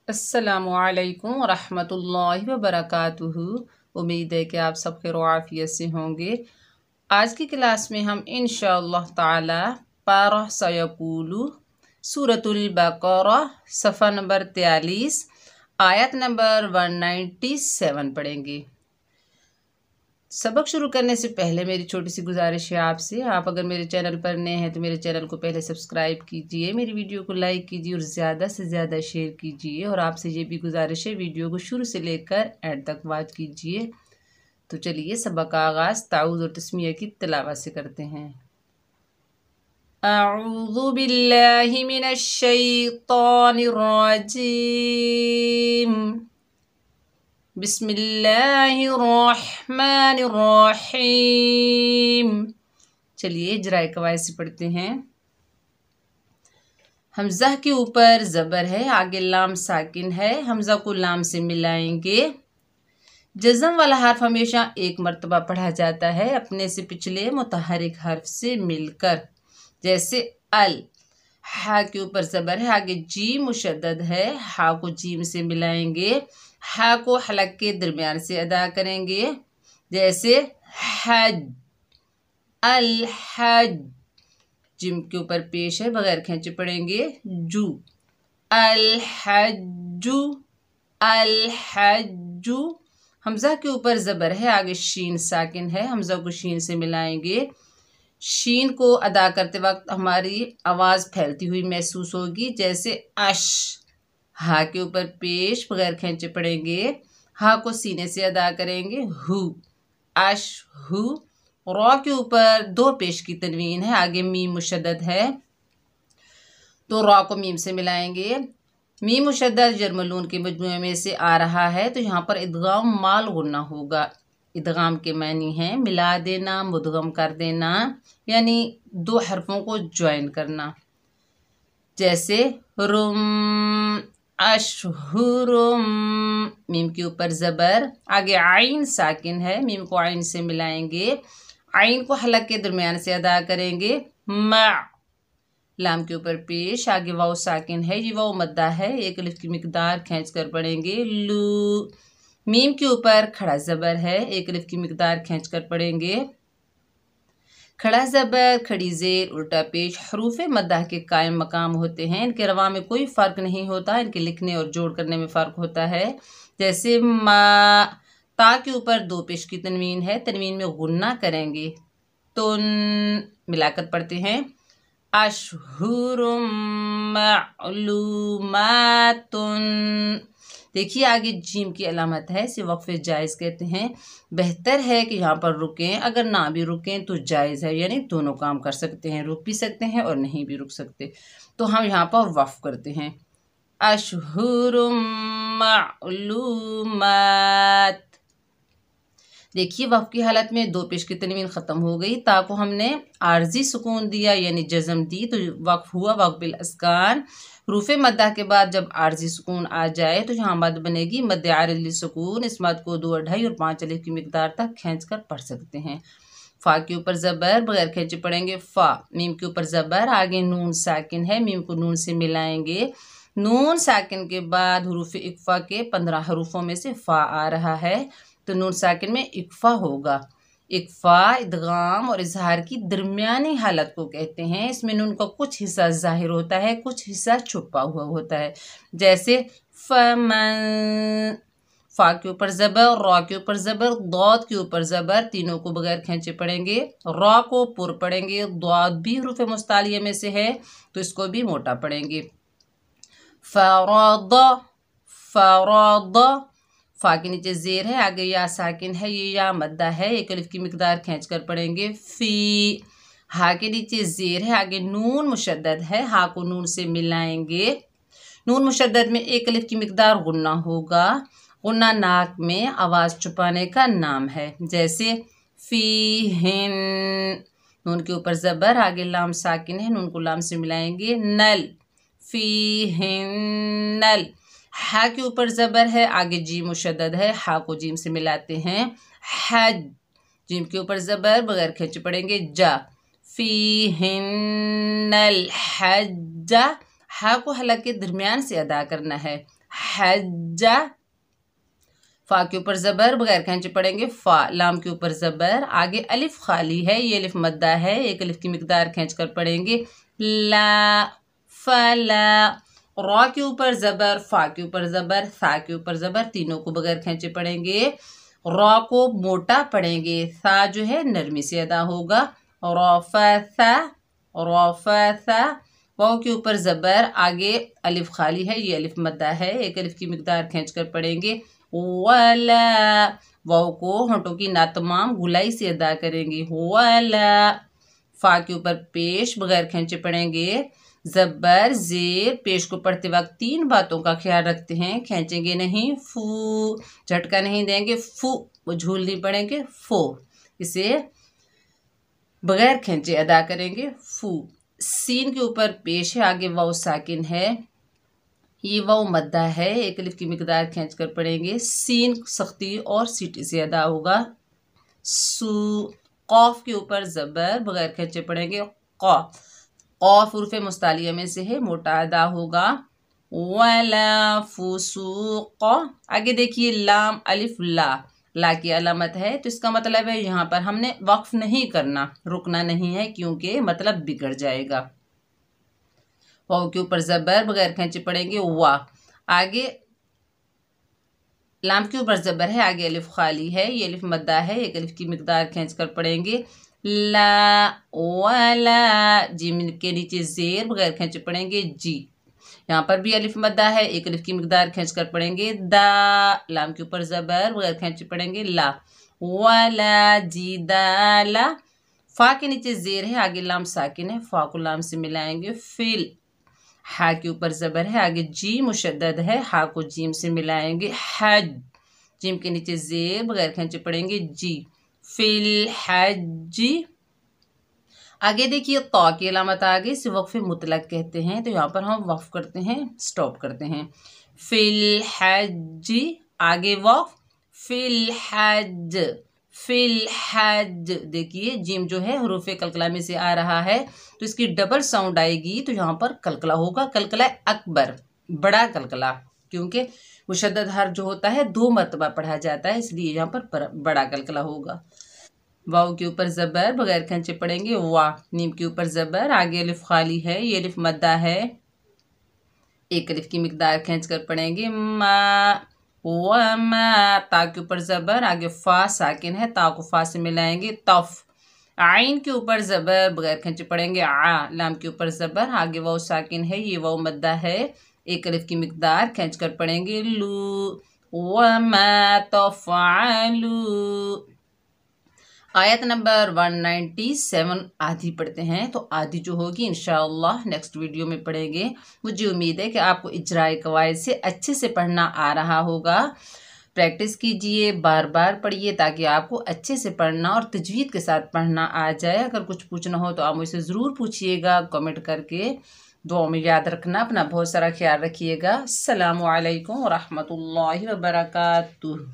अस्सलामुअलैकुम रहमतुल्लाहि व बरकातुहू। उम्मीद है कि आप सब खैर आफियत से होंगे। आज की क्लास में हम इंशाअल्लाह ताला पारा सयकूलु सूरतुल बकरा सफ़ा नंबर 43 आयत नंबर 197 पढ़ेंगे। सबक शुरू करने से पहले मेरी छोटी सी गुजारिश है आपसे, आप अगर मेरे चैनल पर नए हैं तो मेरे चैनल को पहले सब्सक्राइब कीजिए, मेरी वीडियो को लाइक कीजिए और ज़्यादा से ज़्यादा शेयर कीजिए। और आपसे ये भी गुजारिश है वीडियो को शुरू से लेकर एंड तक वॉच कीजिए। तो चलिए सबक का आगाज़ ताऊज़ और तस्मीया की तिलावत से करते हैं। अऊज़ु बिल्लाहि मिनश शैतानिर रजीम, बिस्मिल्लाहिर्रहमानिर्रहीम। चलिए इजराए कवायद से पढ़ते हैं। हमज़ा के ऊपर ज़बर है, आगे लाम साकिन है, हमज़ा को लाम से मिलाएंगे। जज़म वाला हर्फ हमेशा एक मर्तबा पढ़ा जाता है अपने से पिछले मुतहरिक हर्फ से मिलकर, जैसे अल। हा के ऊपर ज़बर है, आगे जीम मुशद्दद है, हा को जीम से मिलाएंगे, हा को हलक के दरमियान से अदा करेंगे, जैसे हज। अल हज। जिम के ऊपर पेश है, बगैर खींचे पढ़ेंगे जू। अल हज्जू, अल हज्जू। हमज़ा के ऊपर ज़बर है, आगे शीन साकिन है, हमज़ा को शीन से मिलाएंगे। शीन को अदा करते वक्त हमारी आवाज़ फैलती हुई महसूस होगी, जैसे अश। हा के ऊपर पेश, बगैर खींचे पढ़ेंगे, हा को सीने से अदा करेंगे हु। अश हु। रॉ के ऊपर दो पेश की तनवीन है, आगे मीम मुशद्दद है तो रॉ को मीम से मिलाएंगे। मीम मुशद्दद जर्मलून के मजमूए में से आ रहा है तो यहाँ पर इदगाम माल गुन्ना होगा। इदगाम के मानी है मिला देना, मुदगम कर देना, यानी दो हरफों को ज्वाइन करना, जैसे रुम अशहुरुम। मीम के ऊपर ज़बर, आगे आइन साकिन है, मीम को आइन से मिलाएंगे, आइन को हलक के दरमियान से अदा करेंगे मा। लाम के ऊपर पेश, आगे वाव साकिन है, ये वाव मद्दा है, एक अलिफ की मिकदार खींच कर पढ़ेंगे लू। मीम के ऊपर खड़ा ज़बर है, एक अलिफ की मिकदार खींच कर पढ़ेंगे। खड़ा ज़बर, खड़ी ज़ेर, उल्टा पेश हरूफ मद्दा के कायम मकाम होते हैं, इनके रवा में कोई फ़र्क नहीं होता, इनके लिखने और जोड़ करने में फ़र्क होता है, जैसे मा। ता के ऊपर दो पेश की तनवीन है, तनवीन में गुन्ना करेंगे, तुन मिलाकर पढ़ते हैं अशहुरुम मालूमातुन। देखिए आगे जीम की अलामत है, इसे वक्फ़े जायज़ कहते हैं। बेहतर है कि यहाँ पर रुकें, अगर ना भी रुकें तो जायज़ है, यानी दोनों काम कर सकते हैं, रुक भी सकते हैं और नहीं भी रुक सकते। तो हम यहाँ पर वक्फ़ करते हैं अशहुरुम मालूमात। देखिए वक्फ की हालत में दो पेश की तनवीन ख़त्म हो गई, ता को हमने आर्जी सुकून दिया यानी जज़म दी तो वक्फ हुआ वक्फ बिल अस्कान। रूफ़े मद्दा के बाद जब आर्जी सुकून आ जाए तो यहाँ मद बनेगी मद आरिज़ सुकून। इस मद को 2 2.5 और 5 अलिफ की मिकदार तक खींच कर पढ़ सकते हैं। फ़ा के ऊपर ज़बर, बगैर खींचे पढ़ेंगे फ़ा। मीम के ऊपर ज़बर, आगे नून साकिन है, मीम को नून से मिलाएंगे। नून साकिन के बाद हुरूफ इक्फ़ा के 15 हरूफों में से फ़ा आ रहा है तो नून साकिन में इक्फ़ा होगा। इक्फ़ा इदगाम और इजहार की दरमियानी हालत को कहते हैं। इसमें नून का कुछ हिस्सा ज़ाहिर होता है, कुछ हिस्सा छुपा हुआ होता है, जैसे फमन। फ़ा के ऊपर ज़बर, रॉ के ऊपर ज़बर, दौद के ऊपर ज़बर, तीनों को बगैर खींचे पढ़ेंगे। रॉ को पुर पढ़ेंगे, दौद भी हरूफ मुस्तालिया में से है तो इसको भी मोटा पढ़ेंगे। फ़रद, फ़रद। फ़ा के नीचे ज़ेर है, आगे या साकिन है, ये या मद्दा है, एक अलिफ की मिकदार खींच कर पढ़ेंगे फ़ी। हा के नीचे ज़ेर है, आगे नून मुशद्दद है, हा को नून से मिलाएंगे। नून मुशद्दद में एक अलिफ की मिकदार गुन्ना होगा। गुन्ना नाक में आवाज़ छुपाने का नाम है, जैसे फ़ीहिन। नून के ऊपर ज़बर, आगे लाम साकिन है, नून को लाम से मिलाएंगे नल। फ़ीहिन नल। हा के ऊपर ज़बर है, आगे जीम मुशद्दद है, हा को जीम से मिलाते हैं हज। जीम के ऊपर ज़बर, बगैर खींचे पढ़ेंगे जा। फ़ीहिन्नल हज्जा। हा को हलक के दरमियान से अदा करना है हज्जा। फा के ऊपर जबर बगैर खींचे पढ़ेंगे फा। लाम के ऊपर जबर, आगे अलिफ खाली है, ये अलिफ मद्दा है, एक अलिफ की मिकदार खींच कर पढ़ेंगे ला फला। रा के ऊपर जबर, फा के ऊपर जबर, सा के ऊपर जबर, तीनों को बगैर खींचे पढ़ेंगे। रा को मोटा पढ़ेंगे, सा जो है नरमी से अदा होगा। रफसा रफसा। वाव के ऊपर जबर, आगे अलिफ खाली है, ये अलिफ मद्दा है, एक अलिफ की मिकदार खींच कर पढ़ेंगे वला। वाव को होंठों की ना तमाम गुलाई से अदा करेंगे वला। फा के ऊपर पेश बगैर खींचे पढ़ेंगे जबर जेर। पेश को पढ़ते वक्त तीन बातों का ख्याल रखते हैं, खींचेंगे नहीं, फू झटका नहीं देंगे, फू वो झूल नहीं पढ़ेंगे, फो इसे बगैर खींचे अदा करेंगे फू। सीन के ऊपर पेश है, आगे वाव साकिन है, ये वाव मद्दा है, एक अलिफ की मिकदार खींच कर पढ़ेंगे। सीन सख्ती और सीटी से अदा होगा सू। कौफ के ऊपर जबर बगैर खींचे पढ़ेंगे कौफ। कौफ उर्फ मुस्तालिया में से है, मोटा अदा होगा वला फुसूक। आगे देखिए लाम अलिफ ला की अलामत है, तो इसका मतलब है यहाँ पर हमने वक्फ नहीं करना, रुकना नहीं है, क्योंकि मतलब बिगड़ जाएगा। वाव के ऊपर जबर बगैर खींचे पढ़ेंगे वा। आगे लाम के ऊपर जबर है, आगे अलिफ खाली है, ये अलिफ मद्दा है, एक अलिफ की मिकदार खींच कर पढ़ेंगे ला वाला। जिम के नीचे जेर बगैर खींचे पढ़ेंगे जी। यहाँ पर भी अलिफ मद्दा है, एक अलिफ की मिकदार खींच कर पढ़ेंगे दा। लाम के ऊपर जबर बगैर खींचे पढ़ेंगे ला वाला जी दाला। फा के नीचे जेर है, आगे लाम साकिन है, फा को लाम से मिलाएंगे फिल। हा के ऊपर जबर है, आगे जी मुशद्दद है, हा को जीम से मिलाएंगे हज। जिम के नीचे जेर बगैर खींचे पढ़ेंगे जी फिल हज। आगे देखिए तौ की अलामत आगे इसे वक्फ मुतलक कहते हैं, तो यहाँ पर हम वक्फ करते हैं, स्टॉप करते हैं फिल हज। आगे वक्फ फिल हज फिल हज। देखिए जिम जो है हरूफ कलकला में से आ रहा है, तो इसकी डबल साउंड आएगी, तो यहाँ पर कलकला होगा, कलकला अकबर, बड़ा कलकला, क्योंकि मुशद्दद हर्फ जो होता है 2 मरतबा पढ़ा जाता है, इसलिए यहाँ पर बड़ा कलकला होगा। वाव के ऊपर जबर बगैर खींचे पढ़ेंगे वाह। नीम के ऊपर जबर, आगे अलिफ खाली है, ये अलिफ मद्दा है, एक अलिफ की मिकदार खींच कर पढ़ेंगे मा वमा। ता के ऊपर जबर, आगे फा साकिन है, ता को फा से मिलाएंगे तफ। आइन के ऊपर जबर बगैर खींचे पढ़ेंगे आ। लाम के ऊपर जबर, आगे वाव साकिन है, ये वाव मद्दा है, एक अलिफ की मिकदार खींच कर पढ़ेंगे लू वमा तफअलू। आयत नंबर 197 आधी पढ़ते हैं, तो आधी जो होगी इंशाअल्लाह नेक्स्ट वीडियो में पढ़ेंगे। मुझे उम्मीद है कि आपको इजराए कवायद से अच्छे से पढ़ना आ रहा होगा। प्रैक्टिस कीजिए, बार बार पढ़िए, ताकि आपको अच्छे से पढ़ना और तजवीद के साथ पढ़ना आ जाए। अगर कुछ पूछना हो तो आप मुझसे ज़रूर पूछिएगा कमेंट करके। दुआ में याद रखना, अपना बहुत सारा ख्याल रखिएगा। अस्सलामु अलैकुम व रहमतुल्लाहि व बरकातुहू।